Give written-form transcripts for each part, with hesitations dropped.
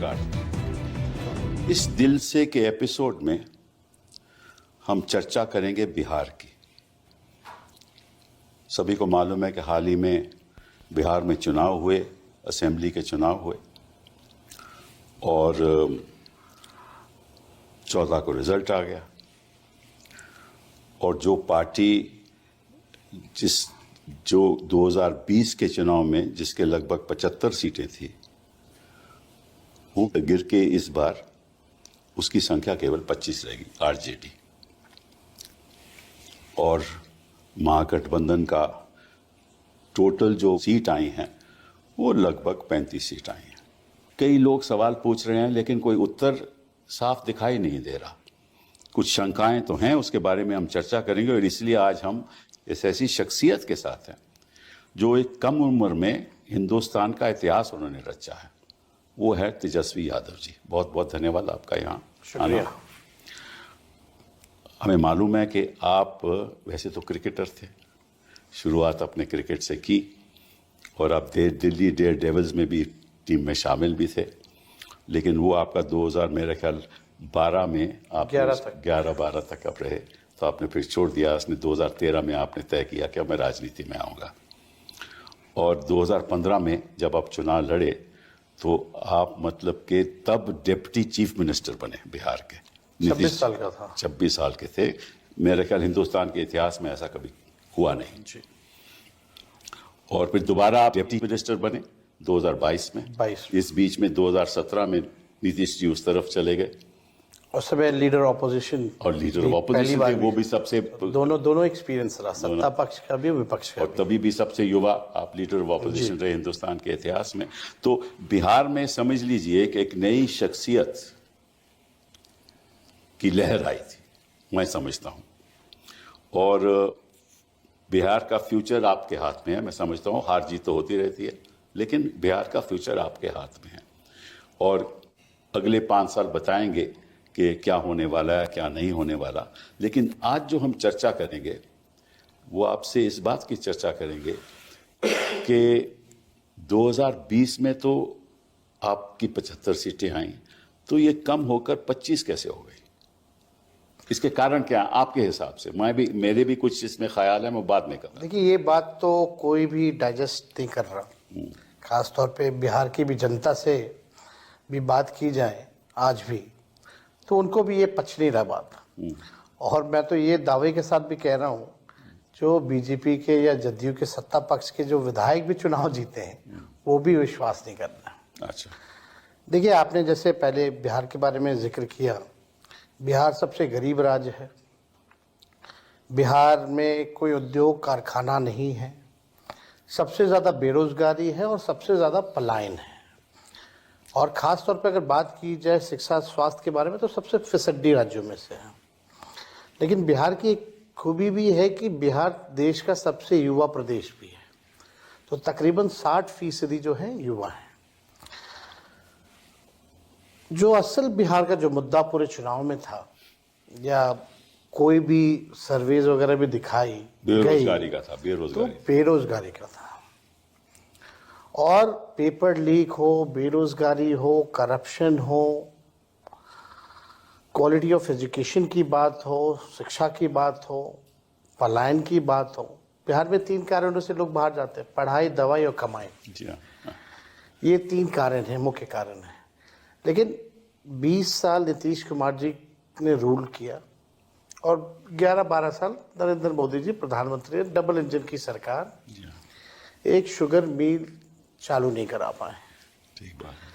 नमस्कार। इस दिल से के एपिसोड में हम चर्चा करेंगे बिहार की। सभी को मालूम है कि हाल ही में बिहार में चुनाव हुए, असेंबली के चुनाव हुए और 14 को रिजल्ट आ गया और जो पार्टी जो 2020 के चुनाव में जिसके लगभग 75 सीटें थी, वो गिर के इस बार उसकी संख्या केवल 25 रहेगी, आरजेडी। और महागठबंधन का टोटल जो सीट आई हैं वो लगभग 35 सीट आई हैं। कई लोग सवाल पूछ रहे हैं लेकिन कोई उत्तर साफ दिखाई नहीं दे रहा। कुछ शंकाएं तो हैं, उसके बारे में हम चर्चा करेंगे और इसलिए आज हम इस ऐसी शख्सियत के साथ हैं जो एक कम उम्र में हिंदुस्तान का इतिहास उन्होंने रचा है। वो है तेजस्वी यादव जी। बहुत बहुत धन्यवाद आपका यहाँ आना। हमें मालूम है कि आप वैसे तो क्रिकेटर थे, शुरुआत अपने क्रिकेट से की और आप दिल्ली डेयर डेविल्स में भी टीम में शामिल भी थे, लेकिन वो आपका 2000 मेरे ख्याल 12 में आप 11-12 तक आप रहे, तो आपने फिर छोड़ दिया। उसने 2013 में आपने तय किया कि मैं राजनीति में आऊँगा और 2015 में जब आप चुनाव लड़े तो आप मतलब के तब डिप्टी चीफ मिनिस्टर बने बिहार के। 26 साल का था। 26 साल के थे। मेरे ख्याल हिंदुस्तान के इतिहास में ऐसा कभी हुआ नहीं जी। और फिर दोबारा आप डिप्टी मिनिस्टर बने 2022 में। 22। इस बीच में 2017 में नीतीश जी उस तरफ चले गए। उस समय लीडर ऑपोजिशन और लीडर ऑफ ऑपोजिशन थे, वो भी सबसे दोनों एक्सपीरियंस रहा, सत्ता पक्ष का भी विपक्ष का और तभी भी सबसे युवा आप लीडर ऑफ ऑपोजिशन रहे हिंदुस्तान के इतिहास में। तो बिहार में समझ लीजिए कि एक नई शख्सियत की लहर आई थी, मैं समझता हूं। और बिहार का फ्यूचर आपके हाथ में है। मैं समझता हूं हार जीत तो होती रहती है, लेकिन बिहार का फ्यूचर आपके हाथ में है और अगले 5 साल बताएंगे कि क्या होने वाला है, क्या नहीं होने वाला। लेकिन आज जो हम चर्चा करेंगे वो आपसे इस बात की चर्चा करेंगे कि 2020 में तो आपकी 75 सीटें आई, तो ये कम होकर 25 कैसे हो गई? इसके कारण क्या आपके हिसाब से? मेरे भी कुछ इसमें ख्याल है, मैं बाद में कहूँगा। देखिए, ये बात तो कोई भी डाइजेस्ट नहीं कर रहा। खासतौर पे बिहार की भी जनता से भी बात की जाए आज भी, तो उनको भी ये पच नहीं रहा बात। और मैं तो ये दावे के साथ भी कह रहा हूँ, जो बीजेपी के या जदयू के सत्ता पक्ष के जो विधायक भी चुनाव जीते हैं वो भी विश्वास नहीं कर रहे। अच्छा, देखिए, आपने जैसे पहले बिहार के बारे में जिक्र किया, बिहार सबसे गरीब राज्य है। बिहार में कोई उद्योग कारखाना नहीं है, सबसे ज़्यादा बेरोजगारी है और सबसे ज़्यादा पलायन है। और ख़ास तौर पर अगर बात की जाए शिक्षा स्वास्थ्य के बारे में तो सबसे फिसड्डी राज्यों में से है। लेकिन बिहार की एक खूबी भी है कि बिहार देश का सबसे युवा प्रदेश भी है। तो तकरीबन 60% जो है युवा हैं। जो असल बिहार का जो मुद्दा पूरे चुनाव में था या कोई भी सर्वेज वगैरह भी दिखाई बेरोजगारी का था, बेरोजगारी का था। और पेपर लीक हो, बेरोजगारी हो, करप्शन हो, क्वालिटी ऑफ एजुकेशन की बात हो, शिक्षा की बात हो, पलायन की बात हो। बिहार में 3 कारणों से लोग बाहर जाते हैं: पढ़ाई, दवाई और कमाई। जी हाँ। ये 3 कारण हैं, मुख्य कारण हैं। लेकिन 20 साल नीतीश कुमार जी ने रूल किया और 11-12 साल नरेंद्र मोदी जी प्रधानमंत्री, डबल इंजन की सरकार, एक शुगर मिल चालू नहीं करा पाए। ठीक बात है।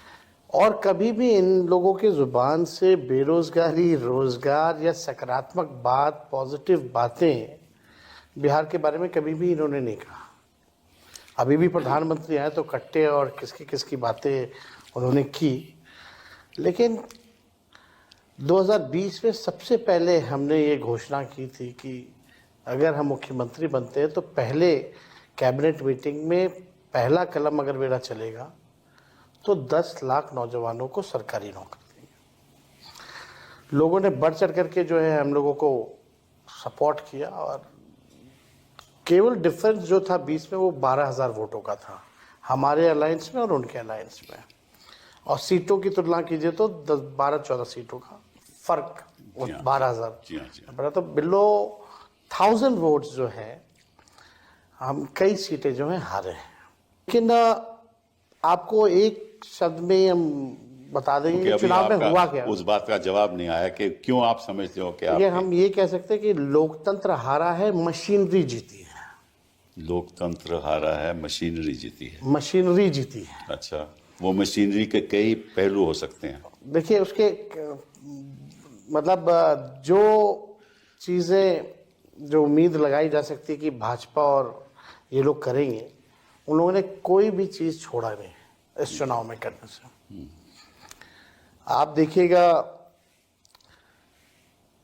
और कभी भी इन लोगों के जुबान से बेरोजगारी, रोजगार या सकारात्मक बात, पॉजिटिव बातें बिहार के बारे में कभी भी इन्होंने नहीं कहा। अभी भी प्रधानमंत्री आए तो कट्टे और किसकी बातें उन्होंने की। लेकिन 2020 में सबसे पहले हमने ये घोषणा की थी कि अगर हम मुख्यमंत्री बनते हैं तो पहले कैबिनेट मीटिंग में पहला कलम अगर मेरा चलेगा तो 10 लाख नौजवानों को सरकारी नौकरी देंगे। लोगों ने बढ़ चढ़ करके जो है हम लोगों को सपोर्ट किया और केवल डिफरेंस जो था 20 में वो 12,000 वोटों का था, हमारे अलायंस में और उनके अलायंस में। और सीटों की तुलना कीजिए तो 12-14 सीटों का फर्क, जी हाँ। 12,000 जी हाँ, जी हाँ। बड़ा, तो बिलो 1000 वोट्स जो है हम कई सीटें जो है हारे हैं। लेकिन आपको एक शब्द में हम बता देंगे क्योंकि कि अभी चुनाव में आपका हुआ क्या। उस बात का जवाब नहीं आया कि क्यों आप समझते हो कि ये आप हम ये कह सकते हैं कि लोकतंत्र हारा है, मशीनरी जीती है। लोकतंत्र हारा है, मशीनरी जीती है। मशीनरी जीती है। अच्छा, वो मशीनरी के कई पहलू हो सकते हैं। देखिए उसके मतलब जो चीज़ें जो उम्मीद लगाई जा सकती है कि भाजपा और ये लोग करेंगे, उन लोगों ने कोई भी चीज़ छोड़ा नहीं इस चुनाव में करने से। आप देखिएगा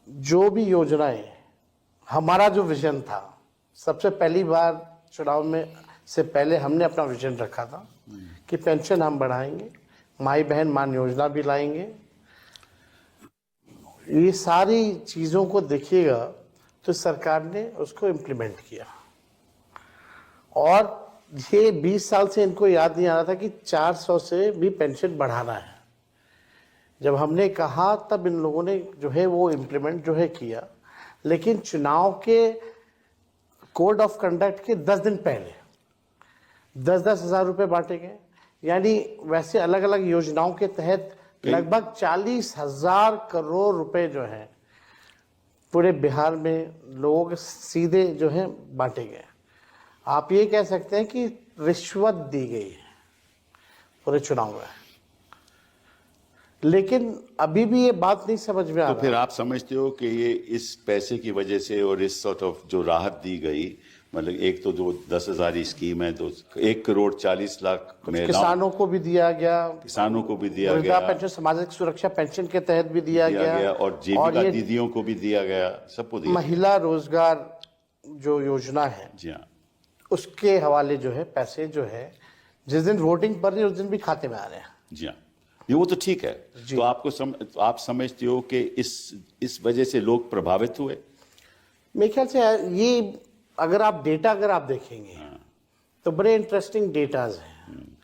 जो भी योजनाएं, हमारा जो विजन था, सबसे पहली बार चुनाव में से पहले हमने अपना विजन रखा था कि पेंशन हम बढ़ाएंगे, माई बहन मान योजना भी लाएंगे। ये सारी चीज़ों को देखिएगा तो सरकार ने उसको इम्प्लीमेंट किया। और ये 20 साल से इनको याद नहीं आ रहा था कि 400 से भी पेंशन बढ़ाना है। जब हमने कहा तब इन लोगों ने जो है वो इम्प्लीमेंट जो है किया। लेकिन चुनाव के कोड ऑफ कंडक्ट के 10 दिन पहले 10-10 हज़ार रुपये बांटे गए। यानी वैसे अलग अलग योजनाओं के तहत लगभग 40,000 करोड़ रुपए जो हैं पूरे बिहार में लोग सीधे जो है बांटे गए। आप ये कह सकते हैं कि रिश्वत दी गई है पूरे चुनाव में। लेकिन अभी भी ये बात नहीं समझ में आ रहा। तो फिर आप समझते हो कि ये इस पैसे की वजह से और इस सॉर्ट ऑफ जो राहत दी गई, मतलब एक तो जो 10,000 स्कीम है, 1,40,00,000 किसानों को भी दिया गया, किसानों को भी दिया वृद्धा गया, पेंशन, सामाजिक सुरक्षा पेंशन के तहत भी दिया गया और जीविका ये दीदियों को भी दिया गया, सबको दिया। महिला रोजगार जो योजना है, जी हाँ, उसके हवाले जो है पैसे जो है जिस दिन वोटिंग पड़ रही है उस दिन भी खाते में आ रहे हैं। जी हाँ, ये वो तो ठीक है। तो आप समझते हो कि इस वजह से लोग प्रभावित हुए? मेरे ख्याल से ये अगर आप देखेंगे तो बड़े इंटरेस्टिंग डेटाज हैं।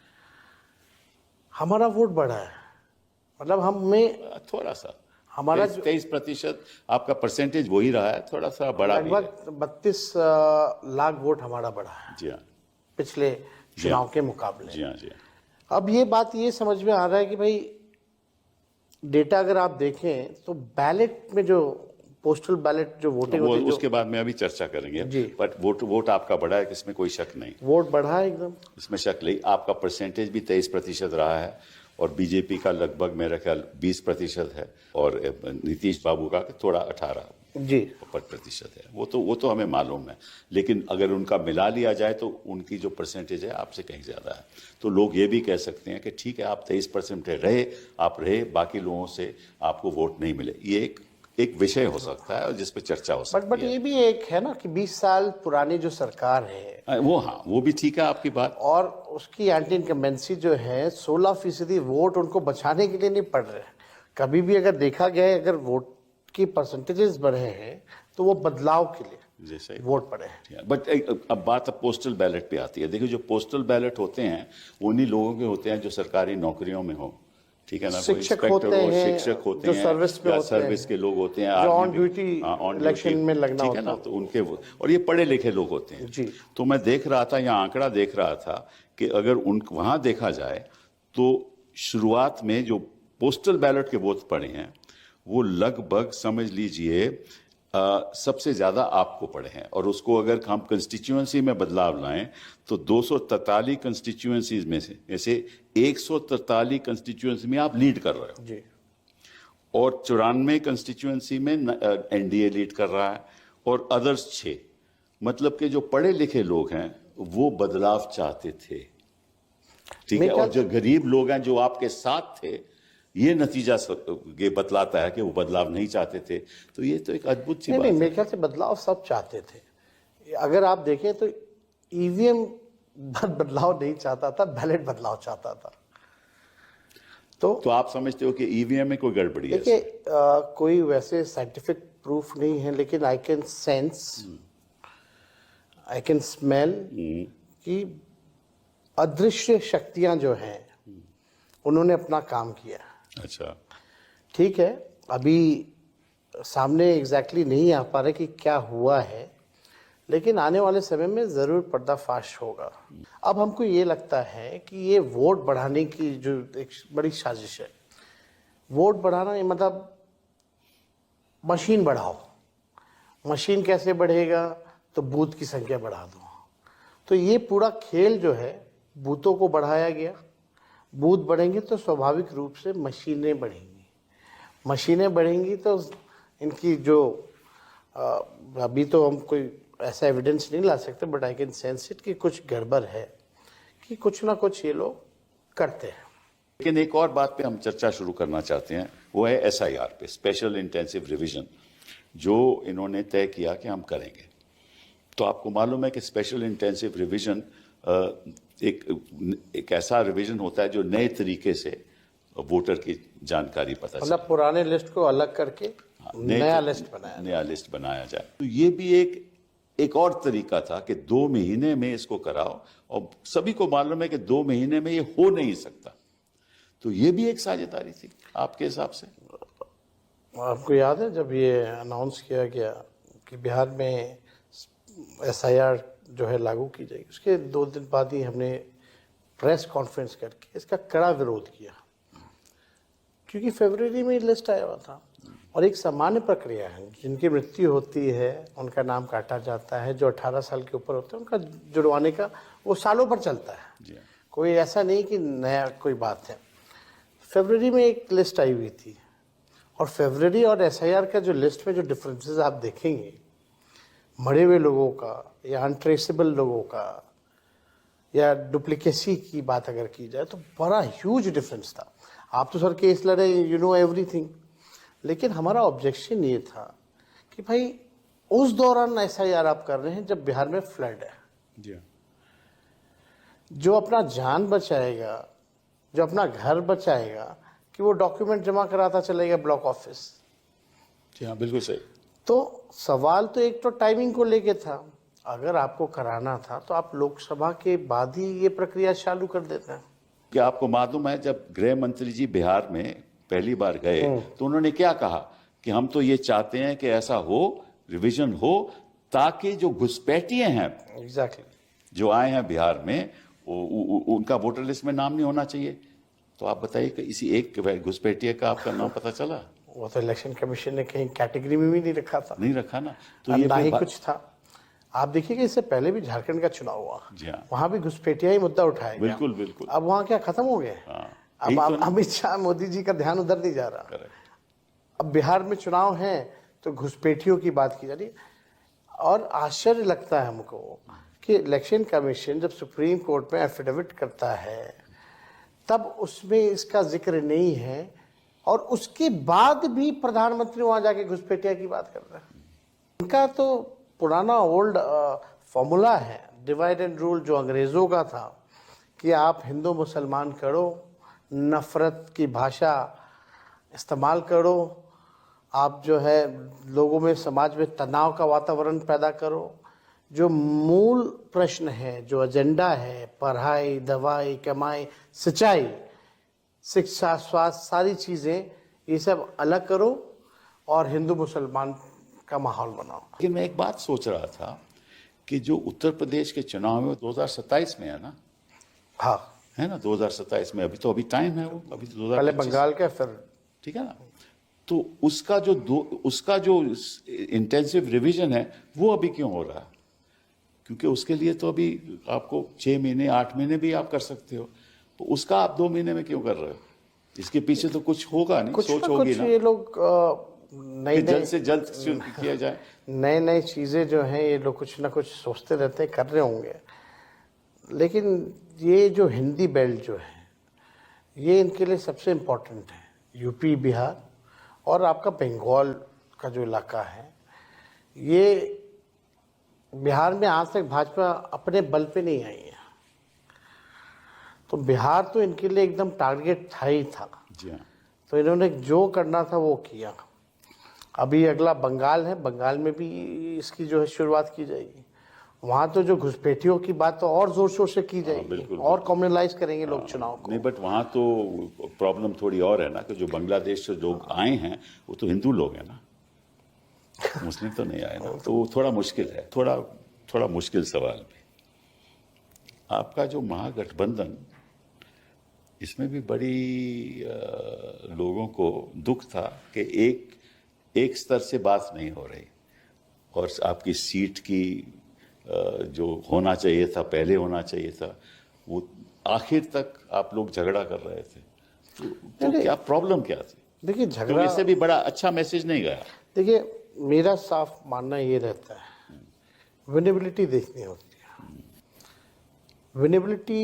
हमारा वोट बढ़ा है, मतलब हमें थोड़ा सा, हमारा 23% आपका परसेंटेज वही रहा है, थोड़ा सा बड़ा भी है। लगभग 32 लाख वोट हमारा बढ़ा है जी हाँ, पिछले चुनाव के मुकाबले। जी हाँ, जी हाँ। अब ये बात ये समझ में आ रहा है कि भाई डेटा अगर आप देखें तो बैलेट में जो पोस्टल बैलेट जो वोटिंग वो होती है, उसके बाद में अभी चर्चा करेंगे जी। बट वोट आपका बढ़ा है, इसमें कोई शक नहीं, वोट बढ़ा है एकदम, इसमें शक नहीं। आपका परसेंटेज भी 23% रहा है और बीजेपी का लगभग मेरा ख्याल 20% है और नीतीश बाबू का थोड़ा 18% है। वो तो हमें मालूम है, लेकिन अगर उनका मिला लिया जाए तो उनकी जो परसेंटेज है आपसे कहीं ज्यादा है। तो लोग ये भी कह सकते हैं कि ठीक है, आप 23% रहे, बाकी लोगों से आपको वोट नहीं मिले। ये एक विषय हो सकता है और जिस पे चर्चा हो सकती है। बट ये भी एक है ना कि 20 साल पुरानी जो सरकार है वो भी ठीक है आपकी बात। और उसकी एंटी इनकम्बेंसी जो है 16% वोट उनको बचाने के लिए नहीं पड़ रहे। कभी भी अगर देखा गया है, अगर वोट की परसेंटेजेस बढ़े हैं तो वो बदलाव के लिए जैसे वोट पड़े हैं। बट अब बात पोस्टल बैलेट पे आती है। देखिए, जो पोस्टल बैलेट होते हैं उन्हीं लोगों के होते हैं जो सरकारी नौकरियों में हो, ठीक है ना, कोई इंस्पेक्टर हो, शिक्षक होते जो हैं, सर्विस के लोग होते हैं, जो ऑन ड्यूटी इलेक्शन में लगना ठीक है ना, तो उनके और ये पढ़े लिखे लोग होते हैं जी। तो मैं देख रहा था, यहाँ आंकड़ा देख रहा था कि अगर वहां देखा जाए तो शुरुआत में जो पोस्टल बैलेट के वोट पड़े हैं वो लगभग समझ लीजिए सबसे ज्यादा आपको पड़े हैं। और उसको अगर हम कंस्टिट्यूएंसी में बदलाव लाएं तो 243 कंस्टिट्यूएंसीज में से 143 कंस्टिट्यूएंसी में आप लीड कर रहे हो जी। और 94 कंस्टिट्यूएंसी में एनडीए लीड कर रहा है और अदर्स 6। मतलब कि जो पढ़े लिखे लोग हैं वो बदलाव चाहते थे, ठीक है, और जो गरीब लोग हैं जो आपके साथ थे, ये नतीजा ये बतलाता है कि वो बदलाव नहीं चाहते थे। तो ये तो एक अद्भुत सी बात है। मेरे ख्याल से बदलाव सब चाहते थे। अगर आप देखें तो ईवीएम बदलाव नहीं चाहता था, बैलेट बदलाव चाहता था। तो आप समझते हो कि ईवीएम में कोई गड़बड़ी है? देखिए, कोई वैसे साइंटिफिक प्रूफ नहीं है, लेकिन I can sense, I can smell कि अदृश्य शक्तियां जो हैं उन्होंने अपना काम किया। अच्छा। ठीक है, अभी सामने एग्जैक्टली नहीं आ पा रहे कि क्या हुआ है, लेकिन आने वाले समय में ज़रूर पर्दाफाश होगा। अब हमको ये लगता है कि ये वोट बढ़ाने की जो एक बड़ी साजिश है, वोट बढ़ाना ये मतलब मशीन बढ़ाओ। मशीन कैसे बढ़ेगा? तो बूथ की संख्या बढ़ा दो। तो ये पूरा खेल जो है, बूथों को बढ़ाया गया। बूथ बढ़ेंगे तो स्वाभाविक रूप से मशीनें बढ़ेंगी। मशीनें बढ़ेंगी तो इनकी जो अभी तो हम कोई ऐसा एविडेंस नहीं ला सकते, but I can sense it कि कुछ गड़बड़ है, कि कुछ ना कुछ ये लोग करते हैं। लेकिन एक और बात पे हम चर्चा शुरू करना चाहते हैं, वो है एसआईआर पे, स्पेशल इंटेंसिव रिवीजन, जो इन्होंने तय किया कि हम करेंगे। तो आपको मालूम है कि स्पेशल इंटेंसिव रिवीजन एक ऐसा रिवीजन होता है जो नए तरीके से वोटर की जानकारी पता मतलब पुराने लिस्ट को अलग करके नया लिस्ट बनाया जाए। तो ये भी एक और तरीका था कि 2 महीने में इसको कराओ, और सभी को मालूम है कि 2 महीने में ये हो नहीं सकता। तो ये भी एक साझेदारी थी आपके हिसाब से? आपको याद है जब ये अनाउंस किया गया कि बिहार में एसआईआर जो है लागू की जाएगी, उसके 2 दिन बाद ही हमने प्रेस कॉन्फ्रेंस करके इसका कड़ा विरोध किया, क्योंकि फरवरी में लिस्ट आया हुआ था और एक सामान्य प्रक्रिया है। जिनकी मृत्यु होती है उनका नाम काटा जाता है, जो 18 साल के ऊपर होते हैं उनका जुड़वाने का वो सालों भर चलता है। कोई ऐसा नहीं कि नया कोई बात है। फरवरी में एक लिस्ट आई हुई थी, और फरवरी और एसआईआर का जो लिस्ट में जो डिफरेंसेस आप देखेंगे, मरे हुए लोगों का या अनट्रेसेबल लोगों का या डुप्लीकेसी की बात अगर की जाए तो बड़ा ह्यूज डिफरेंस था। आप तो सर केस लड़े, यू नो एवरीथिंग, लेकिन हमारा ऑब्जेक्शन ये था कि भाई उस दौरान एसआईआर आप कर रहे हैं जब बिहार में फ्लड है। जो अपना जान बचाएगा, जो अपना घर बचाएगा, कि वो डॉक्यूमेंट जमा कराता चलेगा ब्लॉक ऑफिस। जी हाँ, बिल्कुल सही। तो सवाल तो एक तो टाइमिंग को लेके था, अगर आपको कराना था तो आप लोकसभा के बाद ही ये प्रक्रिया चालू कर देते हैं। क्या आपको मालूम है जब गृह मंत्री जी बिहार में पहली बार गए तो उन्होंने क्या कहा कि हम तो ये चाहते हैं कि ऐसा हो, रिवीजन हो, ताकि जो घुसपैठिए हैं एग्जैक्टली जो आए हैं बिहार में उनका वोटर लिस्ट में नाम नहीं होना चाहिए। तो आप बताइए कि इसी एक घुसपैठिए का आपका नाम पता चला? वो तो इलेक्शन कमीशन ने कहीं कैटेगरी में भी नहीं रखा था। नहीं रखा ना, तो ये ना ही कुछ था। आप देखिए इससे पहले भी झारखंड का चुनाव हुआ, वहां भी घुसपैठिया ही मुद्दा उठाया गया। बिल्कुल बिल्कुल। अब वहां क्या खत्म हो गए? अब अमित शाह मोदी जी का ध्यान उधर नहीं जा रहा। अब बिहार में चुनाव है तो घुसपैठियों की बात की जा रही है। और आश्चर्य लगता है हमको कि इलेक्शन कमीशन जब सुप्रीम कोर्ट में एफिडेविट करता है तब उसमें इसका जिक्र नहीं है, और उसके बाद भी प्रधानमंत्री वहां जाके घुसपैठिया की बात कर रहे हैं। उनका तो पुराना ओल्ड फॉर्मूला है, डिवाइड एंड रूल, जो अंग्रेजों का था कि आप हिंदू मुसलमान करो, नफरत की भाषा इस्तेमाल करो, आप जो है लोगों में समाज में तनाव का वातावरण पैदा करो। जो मूल प्रश्न है, जो एजेंडा है, पढ़ाई, दवाई, कमाई, सिंचाई, शिक्षा, स्वास्थ्य, सारी चीज़ें, ये सब अलग करो और हिंदू मुसलमान का माहौल बनाओ। लेकिन मैं एक बात सोच रहा था कि जो उत्तर प्रदेश के चुनाव में 2027 में है ना? हाँ, है ना, 2027 में। अभी टाइम है, वो अभी तो 2025 पहले बंगाल का, फिर ठीक है ना। तो उसका जो इंटेंसिव रिवीजन है वो अभी क्यों हो रहा है? क्योंकि उसके लिए तो अभी आपको 6 महीने 8 महीने भी आप कर सकते हो, तो उसका आप 2 महीने में क्यों कर रहे हो? इसके पीछे तो कुछ होगा नहीं, सोच होगी ना। ये लोग नई जल्द से जल्द किया जाए। नई चीज़ें जो हैं ये लोग कुछ ना कुछ सोचते रहते हैं, कर रहे होंगे। लेकिन ये जो हिंदी बेल्ट जो है ये इनके लिए सबसे इम्पोर्टेंट है। यूपी, बिहार और आपका बंगाल का जो इलाका है, ये बिहार में आज तक भाजपा अपने बल पे नहीं आई है, तो बिहार तो इनके लिए एकदम टारगेट था ही था। जी हाँ। तो इन्होंने जो करना था वो किया। अभी अगला बंगाल है, बंगाल में भी इसकी जो है शुरुआत की जाएगी। वहां तो जो घुसपैठियों की बात तो और जोर शोर से की जाएगी, बिल्कुल, और कम्युनलाइज करेंगे लोग चुनाव को। नहीं, बट वहाँ तो प्रॉब्लम थोड़ी और है ना, कि जो बांग्लादेश से लोग आए हैं वो तो हिंदू लोग हैं ना, मुस्लिम तो नहीं आए ना, तो वो थोड़ा मुश्किल है, थोड़ा मुश्किल सवाल भी। आपका जो महागठबंधन, इसमें भी बड़ी लोगों को दुख था कि एक स्तर से बात नहीं हो रही, और आपकी सीट की जो होना चाहिए था, पहले होना चाहिए था, वो आखिर तक आप लोग झगड़ा कर रहे थे। तो क्या प्रॉब्लम क्या थी? देखिए, तो झगड़ा, इससे भी बड़ा अच्छा मैसेज नहीं गया। देखिए मेरा साफ मानना ये रहता है, विनेबिलिटी देखनी होती है। विनेबिलिटी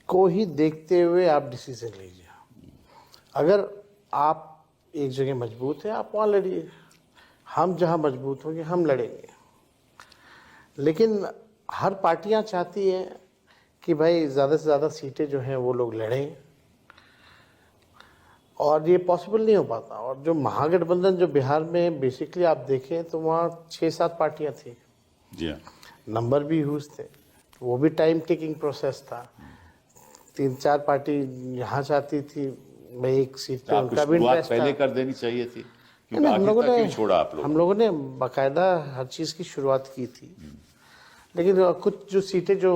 को ही देखते हुए आप डिसीजन लीजिए। अगर आप एक जगह मजबूत हैं, आप वहाँ लड़िए, हम जहाँ मजबूत होंगे हम लड़ेंगे। लेकिन हर पार्टियां चाहती हैं कि भाई ज़्यादा से ज़्यादा सीटें जो हैं वो लोग लड़ें, और ये पॉसिबल नहीं हो पाता। और जो महागठबंधन जो बिहार में बेसिकली आप देखें तो वहाँ 6-7 पार्टियां थी, जी हाँ, नंबर भी ह्यूज थे, वो भी टाइम टेकिंग प्रोसेस था। 3-4 पार्टी यहाँ चाहती थी, मैं एक सीट पे, आपको उनका भी शुरुआत इंटरेस्ट पहले था। कर देनी चाहिए थी, क्योंकि नहीं, हम आखिर लोगों तक ने क्यों छोड़ा आप हम लोगों ने बाकायदा हर चीज़ की शुरुआत की थी। लेकिन कुछ जो सीटें, जो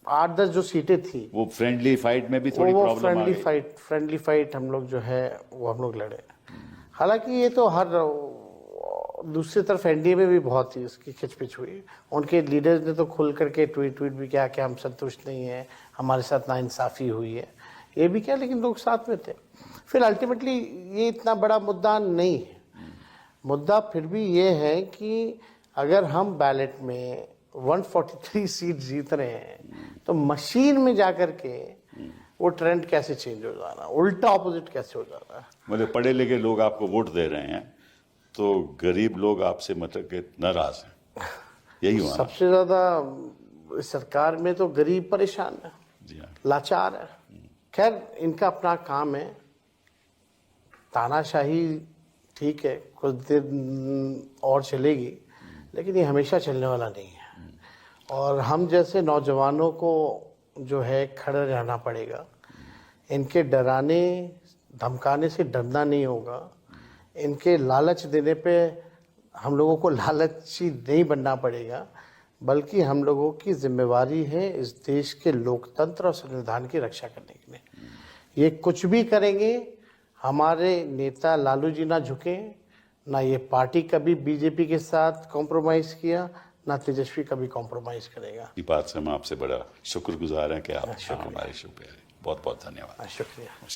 8-10 जो सीटें थी, वो फ्रेंडली फाइट में भी थोड़ी वो प्रॉब्लम आ गई। फ्रेंडली फाइट हम लोग जो है वो हम लोग लड़े। हालांकि ये तो हर दूसरी तरफ एनडीए में भी बहुत ही इसकी खिचपिच हुई। उनके लीडर्स ने तो खुल करके ट्वीट भी किया कि हम संतुष्ट नहीं हैं, हमारे साथ नाइंसाफ़ी हुई है, ये भी क्या, लेकिन लोग साथ में थे। फिर अल्टीमेटली ये इतना बड़ा मुद्दा नहीं है। मुद्दा फिर भी ये है कि अगर हम बैलेट में 143 सीट जीत रहे हैं तो मशीन में जाकर के वो ट्रेंड कैसे चेंज हो जाना, उल्टा ऑपोजिट कैसे हो जाना है। मतलब पढ़े लिखे लोग आपको वोट दे रहे हैं, तो गरीब लोग आपसे मतलब कि नाराज हैं, यही हुआ ना? सबसे ज्यादा इस सरकार में तो गरीब परेशान है, जी हाँ, लाचार है। खैर, इनका अपना काम है, तानाशाही ठीक है, कुछ दिन और चलेगी, लेकिन ये हमेशा चलने वाला नहीं है। और हम जैसे नौजवानों को जो है खड़े रहना पड़ेगा। इनके डराने धमकाने से डरना नहीं होगा, इनके लालच देने पे हम लोगों को लालची नहीं बनना पड़ेगा, बल्कि हम लोगों की जिम्मेवारी है इस देश के लोकतंत्र और संविधान की रक्षा करने के लिए। ये कुछ भी करेंगे, हमारे नेता लालू जी ना झुके, ना ये पार्टी कभी बीजेपी के साथ कॉम्प्रोमाइज़ किया, ना तेजस्वी कभी कॉम्प्रोमाइज़ करेगा। इस बात से हम आपसे बड़ा शुक्रगुजार हैं कि आप हमारे शो पे आए। बहुत बहुत धन्यवाद। शुक्रिया।